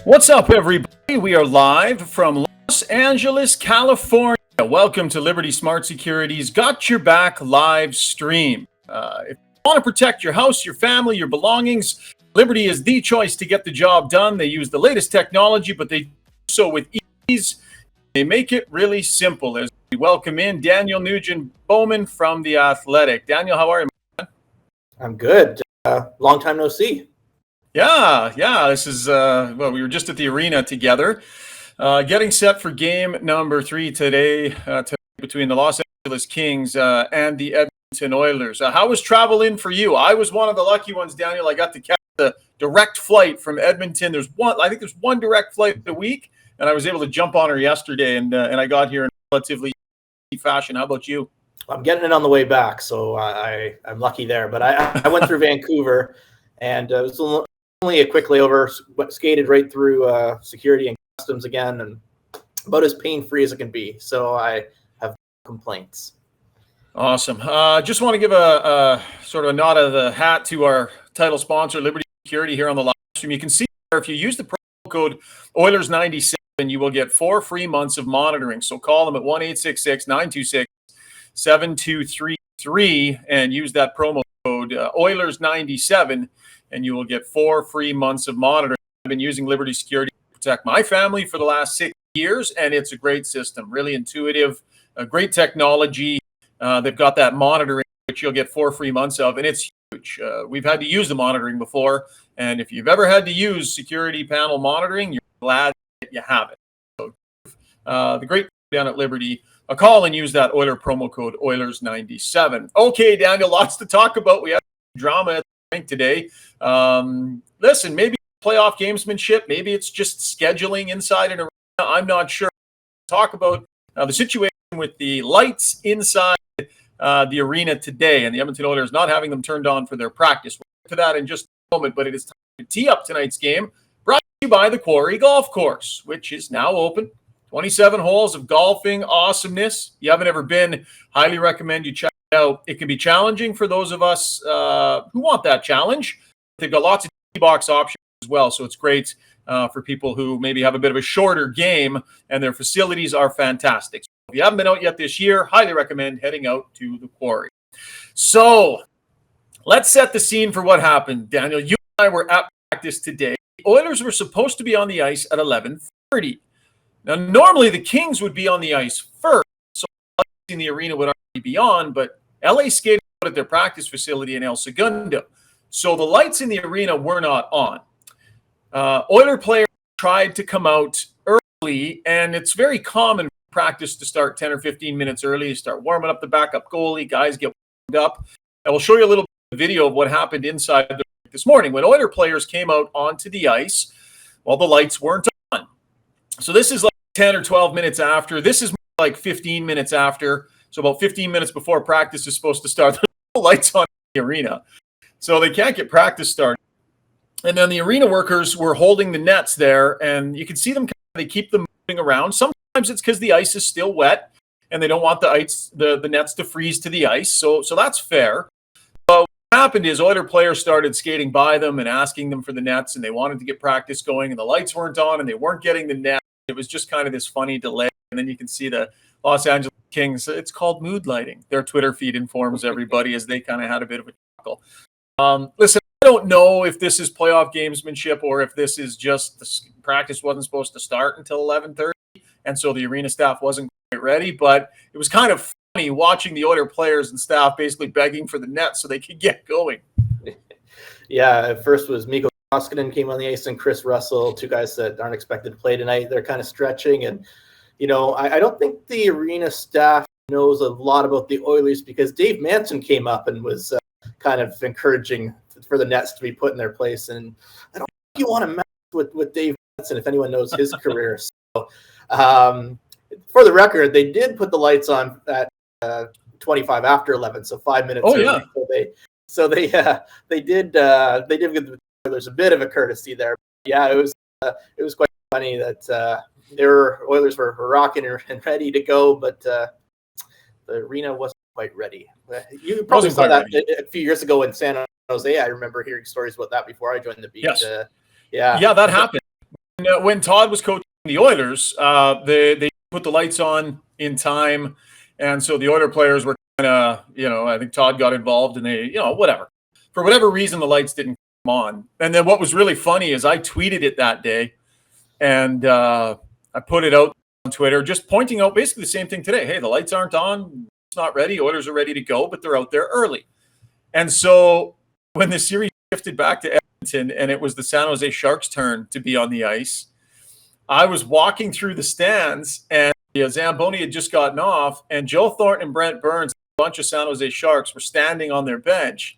What's up, everybody? We are live from Los Angeles, California. Welcome to Liberty Smart Security's Got Your Back live stream. If you want to protect your house, your family, your belongings, Liberty is the choice to get the job done. They use the latest technology, but they do so with ease. They make it really simple. As we welcome in Daniel-Nugent Bowman from The Athletic. Daniel, how are you, man? I'm good. Long time no see. Yeah. This is, we were just at the arena together, getting set for game number 3 today between the Los Angeles Kings and the Edmonton Oilers. How was travel in for you? I was one of the lucky ones, Daniel. I got to catch the direct flight from Edmonton. I think there's one direct flight a week, and I was able to jump on her yesterday, and I got here in relatively easy fashion. How about you? I'm getting it on the way back, so I'm lucky there. But I went through Vancouver, and it was only a quick layover, skated right through security and customs again, and about as pain-free as it can be. So I have no complaints. Awesome. Just want to give a sort of a nod of the hat to our title sponsor, Liberty Security, here on the live stream. You can see there, if you use the promo code Oilers97, you will get 4 free months of monitoring. So call them at 1-866-926-7233 and use that promo code Oilers97. And you will get 4 free months of monitoring. I've been using Liberty Security to protect my family for the last 6 years, and it's a great system, really intuitive, great technology. They've got that monitoring, which you'll get 4 free months of, and it's huge. We've had to use the monitoring before, and if you've ever had to use security panel monitoring, you're glad that you have it. So the great down at Liberty, a call and use that Oiler promo code Oilers97. Okay, Daniel, lots to talk about. We have drama at the rink today. Listen, maybe playoff gamesmanship, maybe it's just scheduling inside an arena. I'm not sure. Talk about the situation with the lights inside the arena today and the Edmonton Oilers not having them turned on for their practice. We'll get to that in just a moment, but it is time to tee up tonight's game, brought to you by the Quarry Golf Course, which is now open. 27 holes of golfing awesomeness. You haven't ever been, highly recommend you check it out. It can be challenging for those of us who want that challenge. They've got lots of tee-box options as well, so it's great for people who maybe have a bit of a shorter game, and their facilities are fantastic. So if you haven't been out yet this year, highly recommend heading out to the Quarry. So let's set the scene for what happened. Daniel, you and I were at practice today. The Oilers were supposed to be on the ice at 11:30. Now, normally the Kings would be on the ice first, so in the arena would already be on, but LA skated out at their practice facility in El Segundo. So the lights in the arena were not on. Oiler players tried to come out early, and it's very common for practice to start 10 or 15 minutes early, start warming up the backup goalie, guys get warmed up. I will show you a little bit of video of what happened inside the rink this morning. When Oiler players came out onto the ice, well, the lights weren't on. So this is like 10 or 12 minutes after. This is like 15 minutes after. So about 15 minutes before practice is supposed to start, the lights on in the arena. So they can't get practice started. And then the arena workers were holding the nets there, and you can see them, they keep them moving around. Sometimes it's because the ice is still wet, and they don't want the nets to freeze to the ice. So that's fair. But what happened is Oiler players started skating by them and asking them for the nets, and they wanted to get practice going, and the lights weren't on, and they weren't getting the net. It was just kind of this funny delay. And then you can see the Los Angeles Kings. It's called mood lighting. Their Twitter feed informs everybody as they kind of had a bit of a chuckle. Listen, I don't know if this is playoff gamesmanship or if this is just the practice wasn't supposed to start until 11:30, and so the arena staff wasn't quite ready. But it was kind of funny watching the Oiler players and staff basically begging for the net so they could get going. Yeah, at first was Mikko Koskinen came on the ice and Chris Russell, 2 guys that aren't expected to play tonight. They're kind of stretching, and I don't think the arena staff knows a lot about the Oilers because Dave Manson came up and was kind of encouraging for the nets to be put in their place. And I don't think you want to mess with Dave Manson if anyone knows his career. So for the record, they did put the lights on at 25 after 11, so 5 minutes early. Yeah. So they did give the Oilers a bit of a courtesy there. Yeah, it was quite funny that Oilers were rocking and ready to go, but the arena wasn't quite ready. You probably Wasn't saw quite that a few years ago in San Jose. I remember hearing stories about that before I joined the beat. Yes. Yeah, that happened. When Todd was coaching the Oilers, they put the lights on in time, and so the Oiler players were kind of, I think Todd got involved, and they, whatever. For whatever reason, the lights didn't come on. And then what was really funny is I tweeted it that day, and I put it out on Twitter, just pointing out basically the same thing today. Hey, the lights aren't on. It's not ready. Oilers are ready to go, but they're out there early. And so when the series shifted back to Edmonton and it was the San Jose Sharks' turn to be on the ice, I was walking through the stands, and Zamboni had just gotten off, and Joe Thornton and Brent Burns, a bunch of San Jose Sharks, were standing on their bench.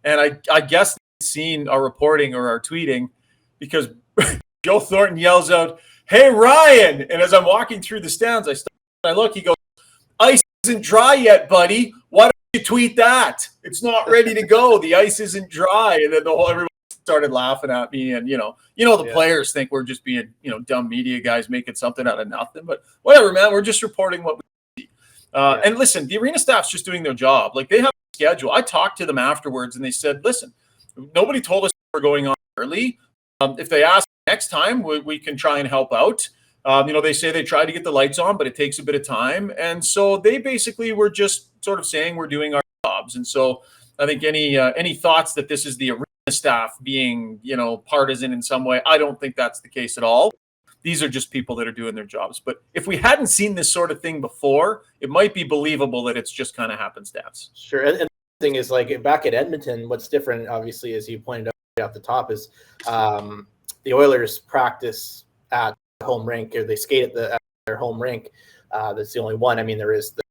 And I guess they'd seen our reporting or our tweeting, because Joe Thornton yells out, "Hey, Ryan!" And as I'm walking through the stands, I look, he goes, "Ice isn't dry yet, buddy. Why don't you tweet that? It's not ready to go. The ice isn't dry." And then everyone started laughing at me. And, the players think we're just being, dumb media guys making something out of nothing. But whatever, man. We're just reporting what we see. And listen, the arena staff's just doing their job. Like, they have a schedule. I talked to them afterwards, and they said, listen, nobody told us we're going on early. If they ask next time, we can try and help out. They say they try to get the lights on, but it takes a bit of time. And so they basically were just sort of saying we're doing our jobs. And so I think any thoughts that this is the arena staff being, partisan in some way, I don't think that's the case at all. These are just people that are doing their jobs. But if we hadn't seen this sort of thing before, it might be believable that it's just kind of happenstance. Sure. And the thing is, like, back at Edmonton, what's different, obviously, as you pointed out at the top, is the Oilers practice at the home rink, or they skate at their home rink. That's the only one. I mean, there is the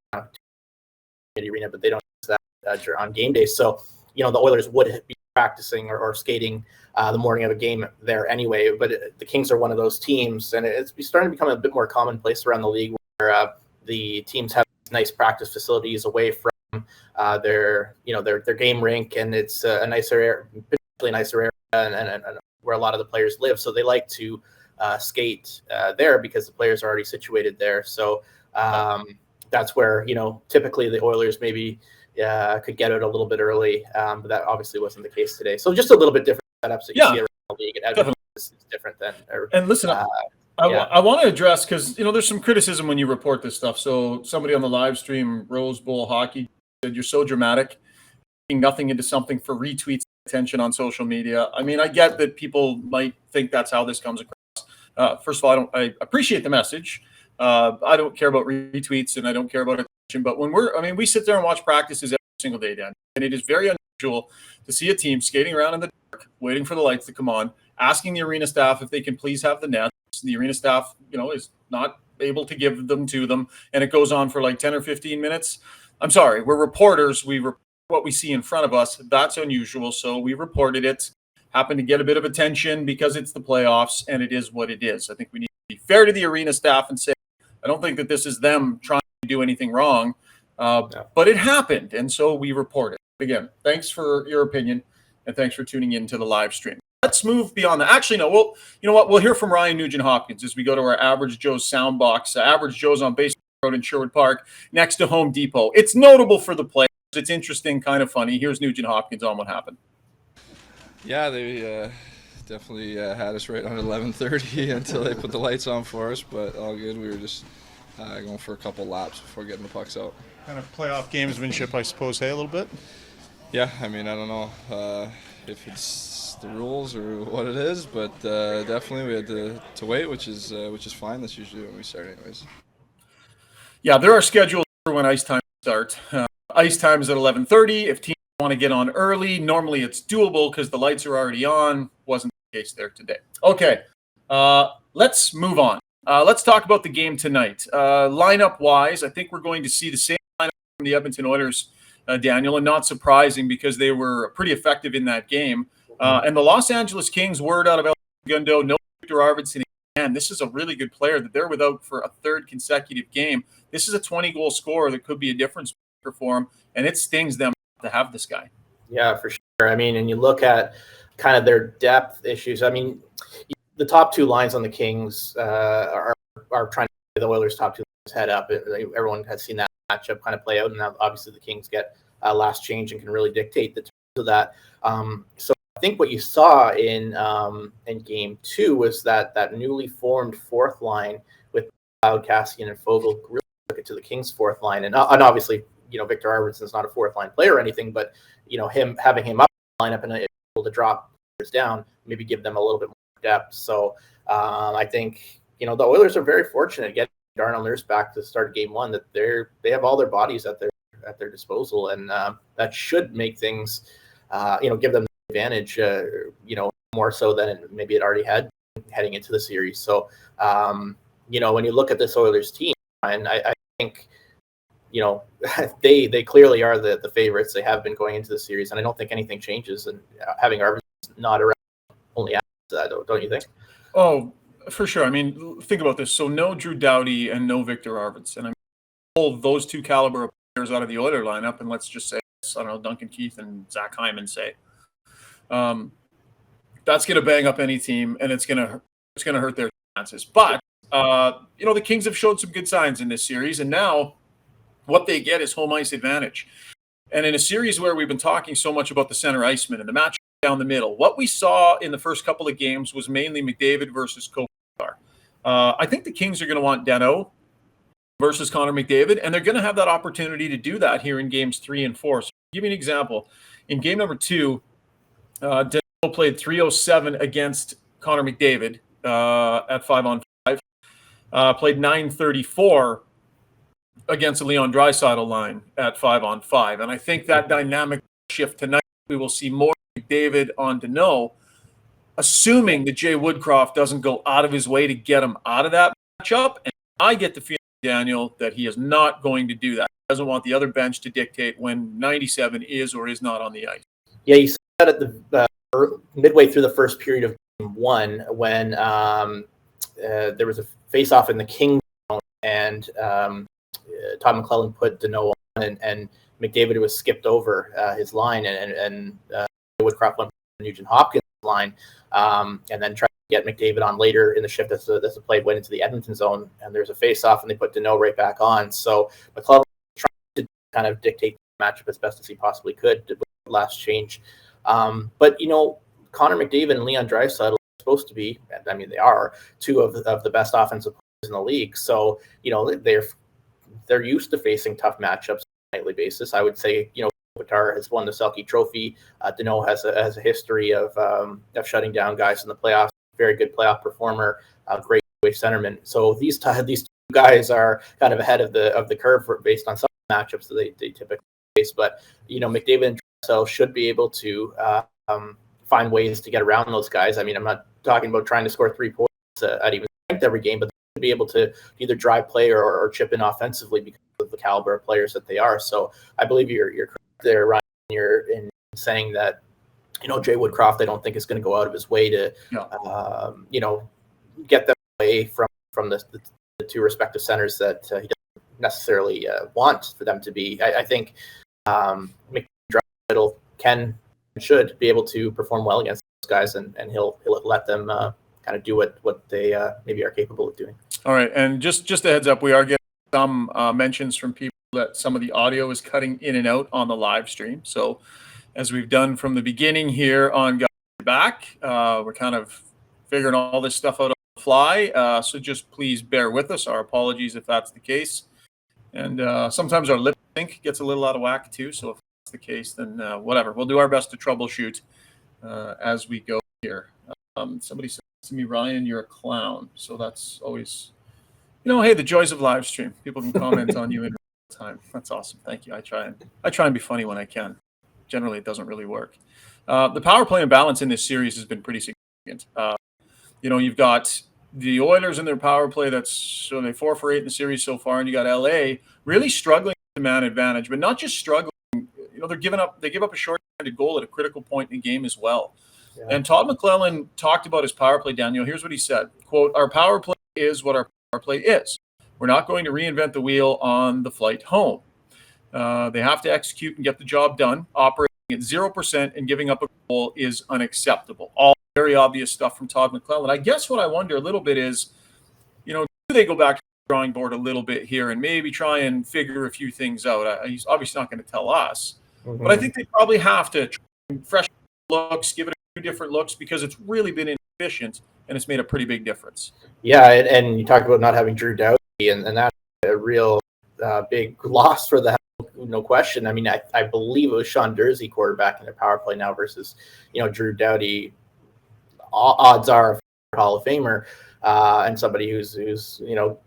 arena, but they don't use that on game day. So, the Oilers would be practicing or skating the morning of a game there anyway. But the Kings are one of those teams, and it's starting to become a bit more commonplace around the league, where the teams have nice practice facilities away from their game rink, and it's a nicer area, particularly nicer area, and where a lot of the players live. So they like to skate there because the players are already situated there. So that's where, typically the Oilers maybe could get out a little bit early, but that obviously wasn't the case today. So just a little bit different setups that you see around the league. And Edmonton is different than. And listen, I want to address, because there's some criticism when you report this stuff. So somebody on the live stream, Rose Bowl Hockey, said you're so dramatic, making nothing into something for retweets, attention on social media. I mean, I get that people might think that's how this comes across. First of all, I appreciate the message. I don't care about retweets, and I don't care about attention. But we sit there and watch practices every single day, Dan, and it is very unusual to see a team skating around in the dark, waiting for the lights to come on, asking the arena staff if they can please have the nets. The arena staff, is not able to give them to them, and it goes on for like 10 or 15 minutes. I'm sorry, we're reporters. We report what we see in front of us. That's unusual, so we reported it. Happened to get a bit of attention because it's the playoffs, and it is what it is. I think we need to be fair to the arena staff and say, I don't think that this is them trying to do anything wrong, but it happened, and so we report it. Again, thanks for your opinion, and thanks for tuning in to the live stream. Let's move beyond that. Actually, no, you know what? We'll hear from Ryan Nugent-Hopkins as we go to our Average Joe's sound box. Average Joe's on Baseball Road in Sherwood Park, next to Home Depot. It's notable for the players. It's interesting, kind of funny. Here's Nugent-Hopkins on what happened. Yeah, they definitely had us right on 11:30 until they put the lights on for us, but all good. We were just going for a couple laps before getting the pucks out. Kind of playoff gamesmanship, I suppose, hey, a little bit? Yeah, I mean, I don't know if it's the rules or what it is, but definitely we had to wait, which is fine. That's usually when we start anyways. Yeah, there are schedules for when ice time starts. Ice time is at 11:30. If teams want to get on early, normally it's doable because the lights are already on. Wasn't the case there today. Okay, let's move on. Let's talk about the game tonight. Lineup-wise, I think we're going to see the same lineup from the Edmonton Oilers, Daniel, and not surprising because they were pretty effective in that game. And the Los Angeles Kings, word out of El Segundo, no Victor Arvidsson again. This is a really good player that they're without for a third consecutive game. This is a 20-goal scorer that could be a difference maker for them, and it stings them to have this guy. Yeah, for sure. I mean, and you look at kind of their depth issues. I mean, the top two lines on the Kings are trying to get the Oilers' top two lines head up. Everyone has seen that matchup kind of play out. And now obviously the Kings get last change and can really dictate the terms of that. So I think what you saw in game 2 was that newly formed fourth line with Cloud, Cassian, and Fogle really took it to the Kings' fourth line. And obviously, Victor Arvidsson's not a fourth line player or anything, but having him up in the lineup and able to drop players down, maybe give them a little bit more depth. So I think the Oilers are very fortunate getting Darnell Nurse back to start game 1. That they have all their bodies at their disposal, and that should make things give them the advantage. More so than maybe it already had heading into the series. So when you look at this Oilers team, and I think they clearly are the favorites. They have been going into the series, and I don't think anything changes. And having Arvidsson not around only adds that, don't you think? Oh, for sure. I mean, think about this. So no Drew Doughty and no Victor Arvidsson. I mean, pull those two caliber players out of the Oiler lineup, and let's just say, I don't know, Duncan Keith and Zach Hyman say, that's going to bang up any team, and it's going to hurt their chances. But the Kings have showed some good signs in this series, and now what they get is home ice advantage. And in a series where we've been talking so much about the center iceman and the match down the middle, what we saw in the first couple of games was mainly McDavid versus Kopitar. I think the Kings are going to want Danault versus Connor McDavid, and they're going to have that opportunity to do that here in games 3 and 4. So I'll give you an example. In game number 2, Danault played 307 against Connor McDavid at 5-on-5. Played 934 against the Leon Draisaitl line at 5-on-5. And I think that dynamic shift tonight, we will see more McDavid on Danault, assuming that Jay Woodcroft doesn't go out of his way to get him out of that matchup. And I get the feeling, Daniel, that he is not going to do that. He doesn't want the other bench to dictate when 97 is or is not on the ice. Yeah, you saw that at the midway through the first period of game 1 when there was a face-off in the King zone, and Todd McClellan put Danault on, and McDavid was skipped over his line, and Woodcroft went to Nugent Hopkins' line, and then tried to get McDavid on later in the shift as the play went into the Edmonton zone, and there's a face-off, and they put Danault right back on. So McClellan tried to kind of dictate the matchup as best as he possibly could with the last change. But Connor McDavid and Leon Draisaitl are supposed to be, I mean, they are two of the best offensive players in the league. So they're used to facing tough matchups on a nightly basis. I would say Kopitar has won the Selke Trophy. Danault has a history of shutting down guys in the playoffs. Very good playoff performer, great centerman. So these two guys are kind of ahead of the curve based on some matchups that they typically face. But McDavid and Draisaitl should be able to find ways to get around those guys. I mean, I'm not talking about trying to score 3 points at even strength every game, but they should be able to either drive play or chip in offensively because of the caliber of players that they are. So I believe you're correct there, Ryan. You're in saying that Jay Woodcroft, I don't think is going to go out of his way to get them away from the two respective centers that he doesn't necessarily want for them to be. I think McDavid should be able to perform well against those guys, and he'll let them kind of do what they maybe are capable of doing. All right, and just a heads up, we are getting some mentions from people that some of the audio is cutting in and out on the live stream. So as we've done from the beginning here on Guys Back, we're kind of figuring all this stuff out on the fly. So just please bear with us. Our apologies if that's the case. And sometimes our lip sync gets a little out of whack too. So if that's the case, then whatever. We'll do our best to troubleshoot as we go here. Somebody said to me, Ryan, you're a clown. So that's always, hey, the joys of live stream. People can comment on you in real time. That's awesome. Thank you. I try and be funny when I can. Generally, it doesn't really work. The power play imbalance in this series has been pretty significant. You've got the Oilers in their power play. So they 4 for 8 in the series so far, and you got LA really struggling to man advantage, but not just struggling. They give up a short-handed goal at a critical point in the game as well. Yeah. And Todd McClellan talked about his power play, Daniel. Here's what he said, quote, "Our power play is what our power play is. We're not going to reinvent the wheel on the flight home. They have to execute and get the job done. Operating at 0% and giving up a goal is unacceptable." All very obvious stuff from Todd McClellan. I guess what I wonder a little bit is, do they go back to drawing board a little bit here and maybe try and figure a few things out. He's obviously not going to tell us, but I think they probably have to try fresh looks, give it a few different looks, because it's really been inefficient and it's made a pretty big difference. Yeah, and you talked about not having Drew Doughty, and that's a real big loss for the no question. I mean, I believe it was Sean Dursey quarterback in their power play now versus, Drew Doughty. Odds are a Hall of Famer and somebody who's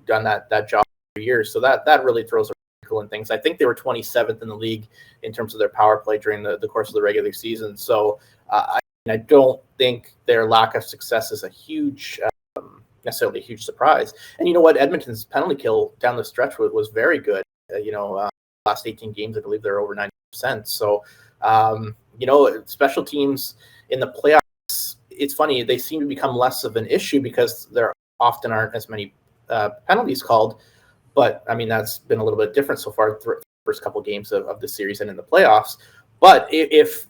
done that job for years. So that really throws a wrinkle in things. I think they were 27th in the league in terms of their power play during the course of the regular season. So I don't think their lack of success is necessarily a huge surprise. And you know what? Edmonton's penalty kill down the stretch was very good. Last 18 games, I believe they're over 90%. So, special teams in the playoffs, it's funny, they seem to become less of an issue because there often aren't as many penalties called. But, I mean, that's been a little bit different so far through the first couple of games of the series and in the playoffs. But if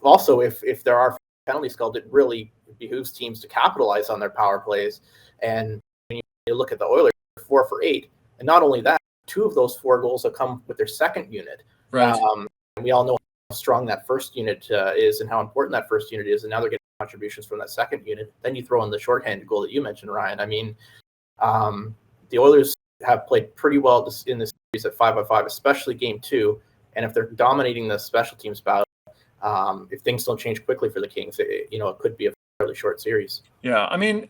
there are penalties called, it really behooves teams to capitalize on their power plays. And when you look at the Oilers, 4 for 8. And not only that, 2 of those 4 goals have come with their second unit. Right. And we all know how strong that first unit is and how important that first unit is. And now they're getting contributions from that second unit. Then you throw in the shorthanded goal that you mentioned, Ryan. I mean, the Oilers have played pretty well in this series at 5-on-5, especially game 2. And if they're dominating the special teams battle, if things don't change quickly for the Kings, it could be a fairly short series. Yeah, I mean,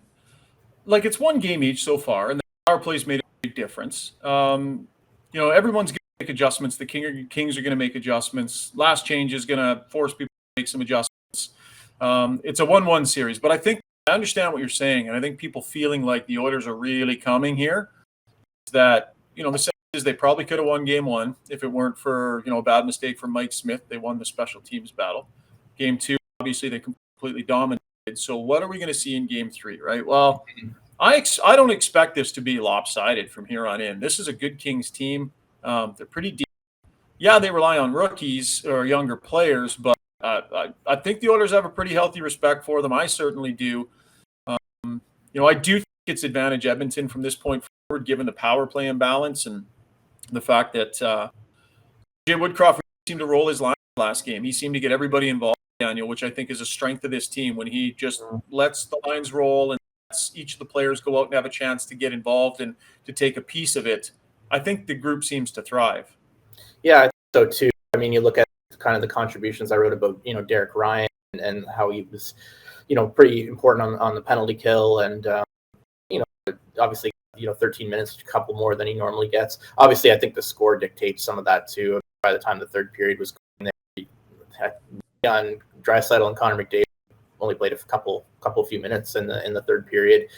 it's one game each so far, and the power play's made a big difference. Everyone's going to make adjustments. The Kings are going to make adjustments. Last change is going to force people to make some adjustments. It's a 1-1 series, but I understand what you're saying, and I think people feeling like the Oilers are really coming here, is that, the sense is they probably could have won game 1 if it weren't for, a bad mistake from Mike Smith. They won the special teams battle. Game 2, obviously, they completely dominated. So what are we going to see in game 3, right? Well, I don't expect this to be lopsided from here on in. This is a good Kings team. They're pretty deep. Yeah, they rely on rookies or younger players, but I think the Oilers have a pretty healthy respect for them. I certainly do. I do think it's advantage Edmonton from this point forward, given the power play imbalance and the fact that Jay Woodcroft seemed to roll his line last game. He seemed to get everybody involved, Daniel, which I think is a strength of this team when he just lets the lines roll and lets each of the players go out and have a chance to get involved and to take a piece of it. I think the group seems to thrive. Yeah, I think so too. I mean, you look at kind of the contributions I wrote about, Derek Ryan and how he was, pretty important on the penalty kill, and obviously, 13 minutes, a couple more than he normally gets. Obviously, I think the score dictates some of that too. By the time the third period was going there, on Draisaitl and Connor McDavid only played a few minutes in the third period.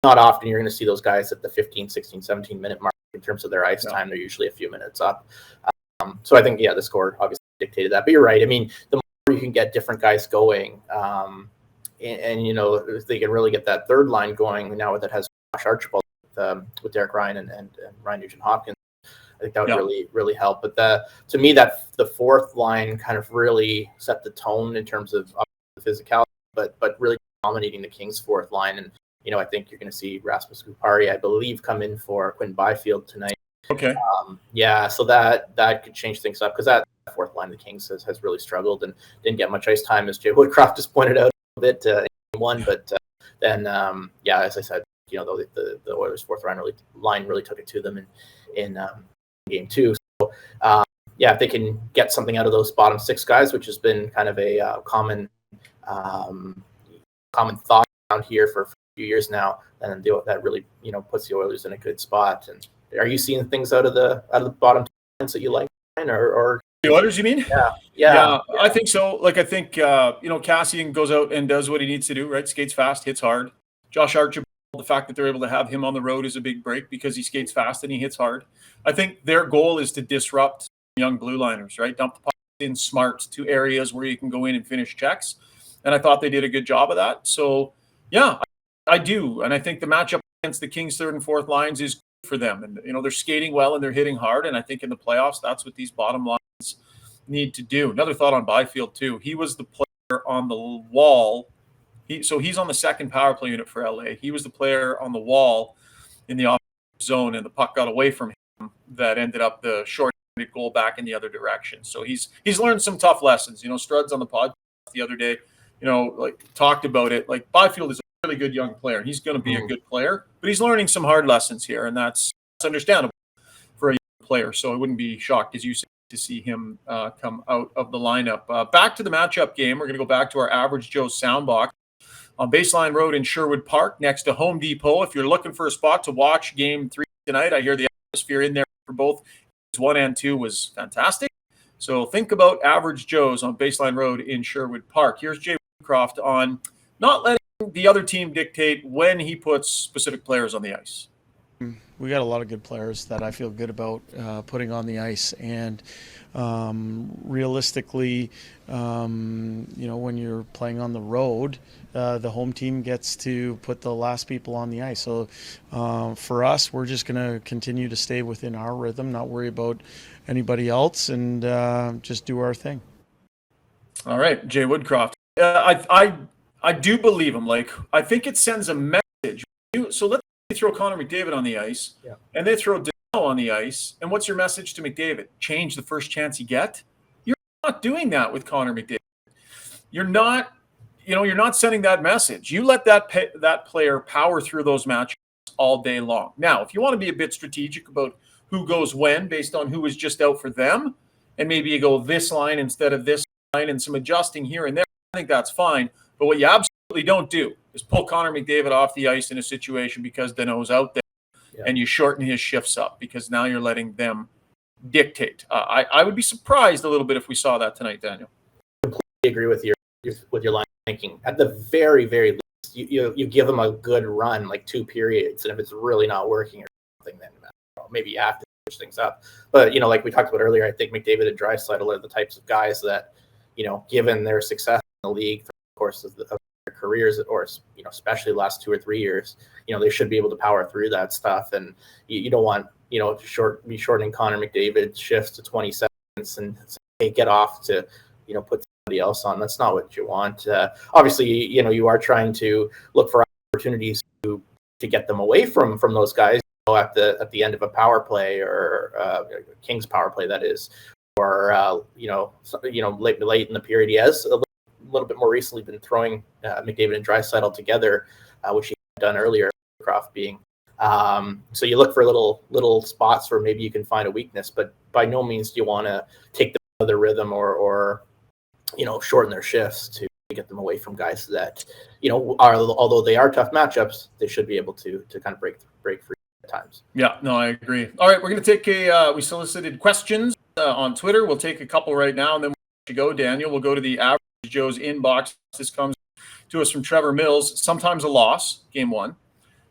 Not often you're going to see those guys at the 15, 16, 17 minute mark in terms of their ice time. They're usually a few minutes up. So I think, the score obviously dictated that. But you're right. I mean, the more you can get different guys going, and if they can really get that third line going now that has Josh Archibald with Derek Ryan and Ryan Nugent-Hopkins, I think that would really, really help. But to me, that the fourth line kind of really set the tone in terms of physicality, but really dominating the Kings' fourth line. And I think you're going to see Rasmus Kupari, I believe, come in for Quinn Byfield tonight. Okay. So that could change things up, because that fourth line of the Kings has really struggled and didn't get much ice time, as Jay Woodcroft just pointed out a bit in one. But then, as I said, the Oilers' fourth line really took it to them in game 2. So, if they can get something out of those bottom 6 guys, which has been kind of a common thought around here for a few years now, and that really puts the Oilers in a good spot. And are you seeing things out of the bottom 2 lines that you like, or the Oilers, you mean? Yeah, I think so. I think Cassian goes out and does what he needs to do, right? Skates fast, hits hard. Josh Archibald, the fact that they're able to have him on the road is a big break because he skates fast and he hits hard. I think their goal is to disrupt young blue liners, right? Dump the puck in smart to areas where you can go in and finish checks. And I thought they did a good job of that. So, I do. And I think the matchup against the Kings' third and fourth lines is good for them. And, they're skating well and they're hitting hard. And I think in the playoffs, that's what these bottom lines need to do. Another thought on Byfield, too. He was the player on the wall. He's on the second power play unit for LA. He was the player on the wall in the zone and the puck got away from him that ended up the short-handed goal back in the other direction. So he's learned some tough lessons. Struds on the podcast the other day, talked about it. Like, Byfield is a really good young player. He's going to be a good player, but he's learning some hard lessons here, and that's understandable for a young player. So I wouldn't be shocked, as you said, to see him come out of the lineup. Back to the matchup game. We're going to go back to our Average Joe soundbox on Baseline Road in Sherwood Park next to Home Depot. If you're looking for a spot to watch Game 3 tonight, I hear the atmosphere in there for both Games 1 and 2 was fantastic. So think about Average Joe's on Baseline Road in Sherwood Park. Here's Jay Woodcroft on not letting the other team dictate when he puts specific players on the ice. We got a lot of good players that I feel good about putting on the ice, and realistically, when you're playing on the road, the home team gets to put the last people on the ice. So for us, we're just going to continue to stay within our rhythm, not worry about anybody else, and just do our thing. All right, Jay Woodcroft. I do believe him. Like, I think it sends a message. So let's throw Connor McDavid on the ice, and they throw Daniel on the ice. And what's your message to McDavid? Change the first chance you get? You're not doing that with Connor McDavid. You're not sending that message. You let that player power through those matches all day long. Now, if you want to be a bit strategic about who goes when based on who is just out for them, and maybe you go this line instead of this line and some adjusting here and there, I think that's fine. But what you absolutely don't do is pull Connor McDavid off the ice in a situation because Danault's out there, and you shorten his shifts up because now you're letting them dictate. I would be surprised a little bit if we saw that tonight, Daniel. I completely agree with your line of thinking. At the very, very least, you give them a good run, like 2 periods, and if it's really not working or something, then maybe you have to switch things up. But like we talked about earlier, I think McDavid and Draisaitl are the types of guys that, given their success in the league through the course of their careers, or especially the last 2 or 3 years, they should be able to power through that stuff. And you don't want be shortening Connor McDavid's shifts to 20 seconds and say, get off to put somebody else on. That's not what you want. Obviously, you are trying to look for opportunities to get them away from those guys at the end of a power play, or King's power play, that is, or late in the period. He has a little bit more recently been throwing McDavid and Draisaitl together, which he had done earlier, Croft being. So you look for little spots where maybe you can find a weakness, but by no means do you want to take them out of their rhythm or shorten their shifts to get them away from guys that although they are tough matchups, they should be able to kind of break free at times. Yeah, no, I agree. All right, we're going to take we solicited questions on Twitter. We'll take a couple right now, and then we'll go, Daniel. We'll go to the Average Joe's inbox. This comes to us from Trevor Mills. Sometimes a loss, Game 1,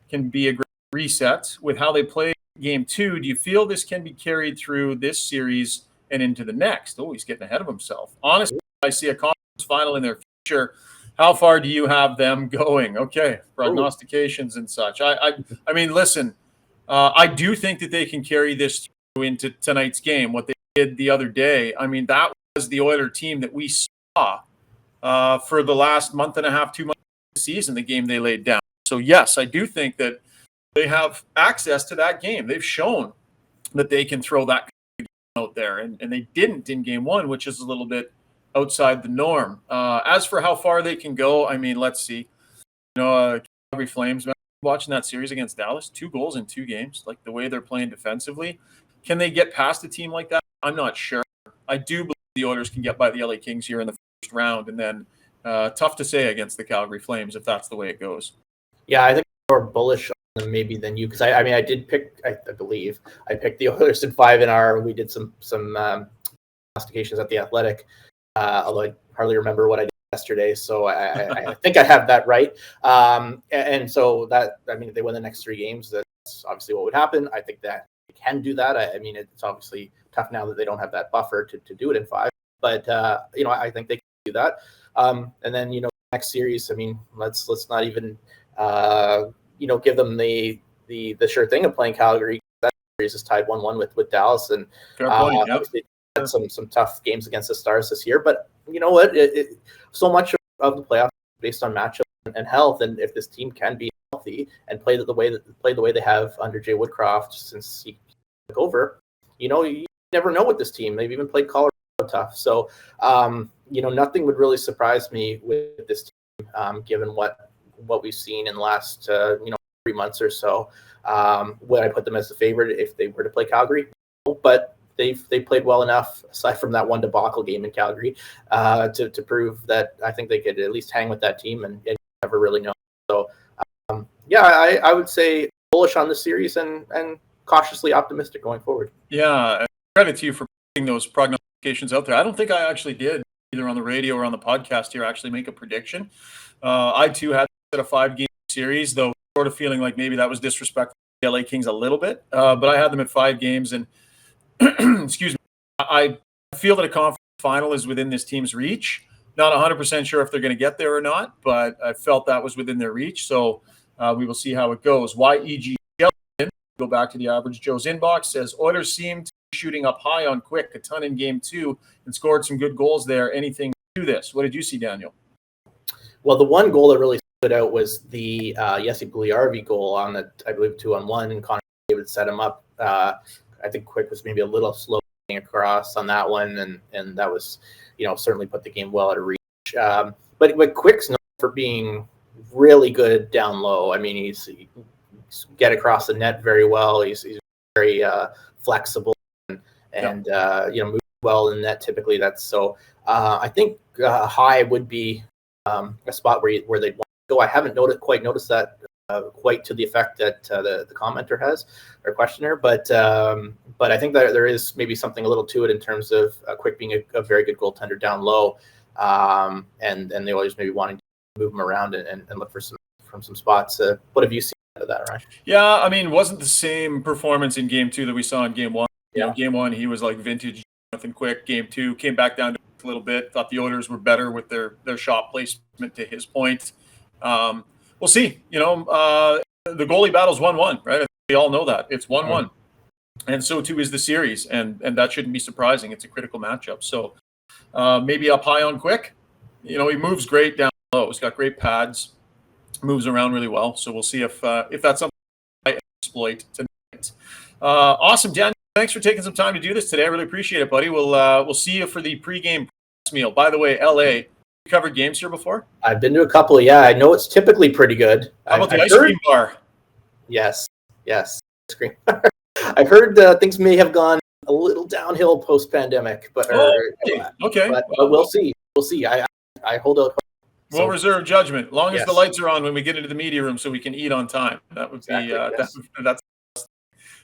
can be a great reset. With how they play Game 2, do you feel this can be carried through this series and into the next? Oh, he's getting ahead of himself. Honestly, I see a conference final in their future. How far do you have them going? Okay, prognostications and such. I mean, listen, I do think that they can carry this through into tonight's game. What they did the other day, I mean, that was the Oiler team that we saw for the last month and a half, 2 months of the season, the game they laid down. So, yes, I do think that they have access to that game. They've shown that they can throw that out there, and they didn't in Game 1, which is a little bit outside the norm. As for how far they can go, I mean, let's see. Calgary Flames, watching that series against Dallas, 2 goals in 2 games, like the way they're playing defensively. Can they get past a team like that? I'm not sure. I do believe the Oilers can get by the LA Kings here in the first round, and then tough to say against the Calgary Flames if that's the way it goes. Yeah, I think I'm more bullish on them maybe than you, because I did pick, I believe I picked the Oilers in 5 we did some prognostications at the Athletic, although I hardly remember what I did yesterday, so I think I have that right. And so that, I mean, if they win the next 3 games, that's obviously what would happen. I think that they can do that. I mean, it's obviously tough now that they don't have that buffer to do it in 5, but I think they can do that. And then next series, I mean, let's not even give them the sure thing of playing Calgary. That series is tied 1-1 with Dallas, and obviously had some tough games against the Stars this year. But you know what? So much of the playoffs is based on matchup and health, and if this team can be healthy, healthy and play the way they have under Jay Woodcroft since he took over, you never know with this team. They've even played Colorado tough. So, nothing would really surprise me with this team, given what we've seen in the last 3 months or so. Would I put them as the favorite if they were to play Calgary? No, but they played well enough, aside from that one debacle game in Calgary, to prove that I think they could at least hang with that team, and you never really know. So, I would say bullish on the series and cautiously optimistic going forward. Yeah, credit to you for putting those prognostications out there. I don't think I actually did, either on the radio or on the podcast here, actually make a prediction. I too had a 5-game series, though sort of feeling like maybe that was disrespectful to the LA Kings a little bit. But I had them at 5 games, and excuse me, I feel that a conference final is within this team's reach. Not 100% sure if they're going to get there or not, but I felt that was within their reach. So we will see how it goes. YEG go back to the Average Joe's inbox, says Oilers seemed to be shooting up high on Quick, a ton in game 2, and scored some good goals there. Anything to this? What did you see, Daniel? Well, the one goal that really stood out was the Jesse Puljujarvi goal on the, I believe, 2-on-1, and Connor David set him up. I think Quick was maybe a little slow across on that one, and that was, certainly put the game well out of reach. But Quick's known for being really good down low. I mean, he's get across the net very well. He's very flexible and moves well in net. Typically, that's so. I think high would be a spot where they'd want to go. I haven't quite noticed that quite to the effect that the commenter has or questioner, but I think that there is maybe something a little to it in terms of Quick being a very good goaltender down low, and the Oilers maybe wanting to move him around and look for some spots. What have you seen out of that, Ryan? Yeah, I mean, wasn't the same performance in game 2 that we saw in game 1. Game 1 he was like vintage Jonathan Quick. Game 2 came back down to a little bit. Thought the Oilers were better with their shot placement, to his point. We'll see. The goalie battle's 1-1, right? We all know that. It's 1-1. And so too is the series, and that shouldn't be surprising. It's a critical matchup. So maybe up high on Quick. He moves great down low. He's got great pads, moves around really well. So we'll see if that's something I exploit tonight. Awesome, Dan. Thanks for taking some time to do this today. I really appreciate it, buddy. We'll see you for the pregame meal. By the way, LA, you covered games here before? I've been to a couple. Yeah, I know it's typically pretty good. How about the ice cream bar? Yes. Ice cream. I've heard things may have gone a little downhill post-pandemic, but okay. But we'll see. I hold out hope. We'll reserve judgment, long as the lights are on when we get into the media room, so we can eat on time. That would be that's.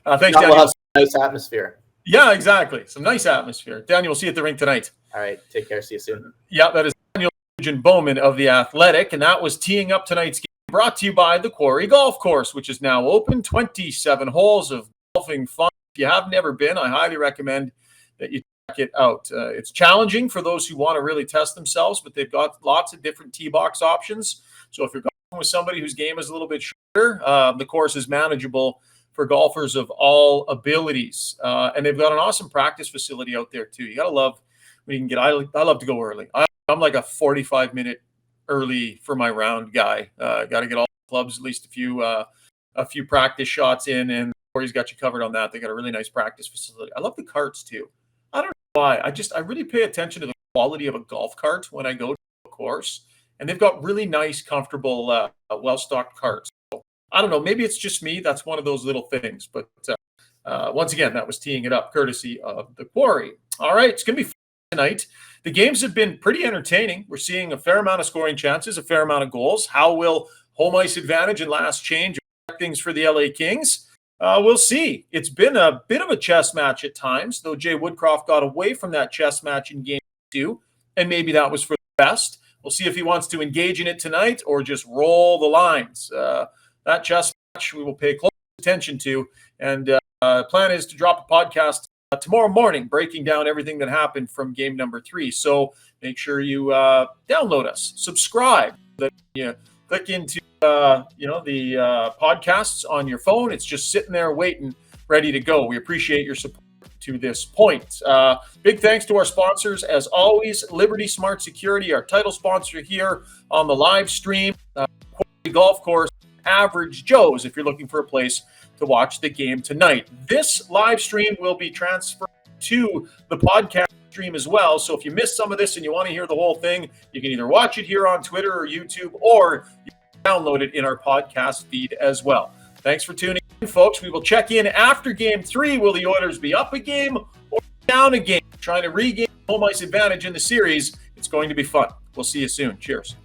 Thanks, Daniel. We'll have some nice atmosphere. Yeah, exactly. Some nice atmosphere. Daniel, we'll see you at the rink tonight. All right, take care. See you soon. Yeah, that is Daniel-Nugent Bowman of The Athletic, and that was teeing up tonight's game, brought to you by the Quarry Golf Course, which is now open. 27 holes of golfing fun. If you have never been, I highly recommend that you check it out. It's challenging for those who want to really test themselves, but they've got lots of different tee box options. So if you're golfing with somebody whose game is a little bit shorter, the course is manageable for golfers of all abilities. And they've got an awesome practice facility out there too. You got to love when you can get, I love to go early. I'm like a 45-minute early for my round guy. Got to get all the clubs, at least a few practice shots in, and Corey's got you covered on that. They got a really nice practice facility. I love the carts too. I don't know why. I really pay attention to the quality of a golf cart when I go to a course, and they've got really nice, comfortable, well-stocked carts. So, I don't know. Maybe it's just me. That's one of those little things. But once again, that was teeing it up courtesy of the Quarry. All right, it's going to be fun tonight. The games have been pretty entertaining. We're seeing a fair amount of scoring chances, a fair amount of goals. How will home ice advantage and last change affect things for the LA Kings? We'll see. It's been a bit of a chess match at times, though Jay Woodcroft got away from that chess match in game 2, and maybe that was for the best. We'll see if he wants to engage in it tonight or just roll the lines. That chess match we will pay close attention to, and plan is to drop a podcast tomorrow morning breaking down everything that happened from game number 3. So make sure you download us, subscribe, that you click into the podcasts on your phone. It's just sitting there waiting, ready to go. We appreciate your support to this point. Big thanks to our sponsors, as always, Liberty Smart Security, our title sponsor here on the live stream, Quarry Golf Course, average Joes if you're looking for a place to watch the game tonight. This live stream will be transferred to the podcast stream as well. So if you missed some of this and you want to hear the whole thing, you can either watch it here on Twitter or YouTube, or you can download it in our podcast feed as well. Thanks for tuning in, folks. We will check in after Game 3. Will the Oilers be up a game or down a game? Trying to regain home ice advantage in the series. It's going to be fun. We'll see you soon. Cheers.